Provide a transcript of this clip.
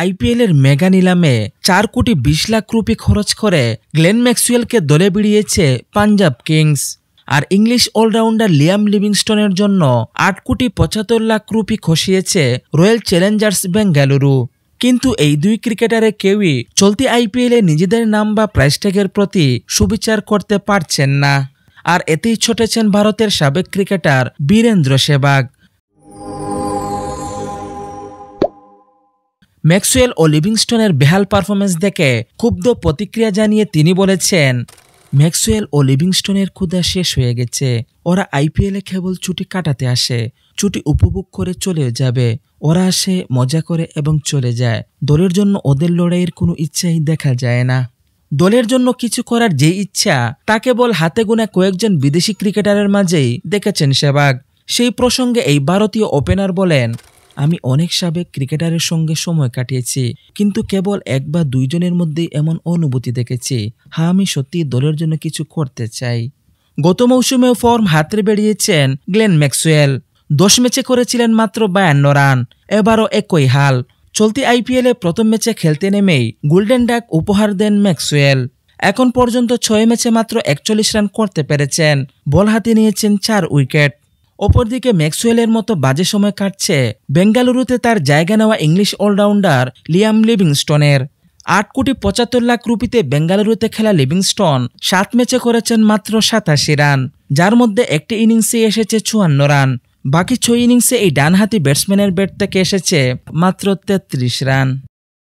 আইপিএলের মেগা নিলামে 4 কোটি 20 লাখ রুপি খরচ করে গ্লেন ম্যাক্সওয়েলকে দলে ভিড়িয়েছে পাঞ্জাব কিংস। আর ইংলিশ অলরাউন্ডার লিয়াম লিভিংস্টনের জন্য 8 কোটি 75 লাখ রুপি খসিয়েছে রয়্যাল চ্যালেঞ্জার্স বেঙ্গালুরু। কিন্তু এই দুই ক্রিকেটারে কেউই চলতি আইপিএলে নিজেদের নাম বা প্রাইস ট্যাগের প্রতি সুবিচার করতে পারছেন না। আর এতেই ছুটেছেন ভারতের সাবেক ক্রিকেটার বীরেন্দ্র সেহবাগ। ম্যাক্সওয়েল ও লিভিংস্টনের বেহাল পারফরমেন্স দেখে ক্ষুব্ধ প্রতিক্রিয়া জানিয়ে তিনি বলেছেন, ম্যাক্সওয়েল ও লিভিংস্টনের ক্ষুধা শেষ হয়ে গেছে। ওরা আইপিএলে কেবল ছুটি কাটাতে আসে, ছুটি উপভোগ করে চলে যাবে। ওরা আসে, মজা করে এবং চলে যায়। দলের জন্য ওদের লড়াইয়ের কোনো ইচ্ছাই দেখা যায় না। দলের জন্য কিছু করার যে ইচ্ছা তা কেবল হাতে গোনা কয়েকজন বিদেশি ক্রিকেটারের মাঝেই দেখেছেন সেহবাগ। সেই প্রসঙ্গে এই ভারতীয় ওপেনার বলেন, আমি অনেক সাবেক ক্রিকেটারের সঙ্গে সময় কাটিয়েছি, কিন্তু কেবল 1 বা 2 জনের মধ্যেই এমন অনুভূতি দেখেছি। হ্যাঁ, আমি সত্যি দলের জন্য কিছু করতে চাই। গত মৌসুমেও ফর্ম হাতড়ে বেরিয়েছেন গ্লেন ম্যাক্সওয়েল। 10 ম্যাচে করেছিলেন মাত্র 52 রান। এবারও একই হাল। চলতি আইপিএলে প্রথম ম্যাচে খেলতে নেমেই গোল্ডেন ডাক উপহার দেন ম্যাক্সওয়েল। এখন পর্যন্ত 6 ম্যাচে মাত্র 41 রান করতে পেরেছেন। বল হাতে নিয়েছেন 4 উইকেট। অপরদিকে ম্যাক্সওয়েলের মতো বাজে সময় কাটছে বেঙ্গালুরুতে তার জায়গা নেওয়া English allrounder Liam লিভিংস্টনের। 8 crore 75 lakh রুপিতে বেঙ্গালুরুতে খেলা লিভিংস্টন 7 ম্যাচে করেছেন মাত্র 87 রান, যার মধ্যে একটি ইনিংসে এসেছে 54 রান। বাকি 6 ইনিংসে এই ডানহাতি ব্যাটসম্যানের ব্যাট থেকে এসেছে মাত্র 33 রান।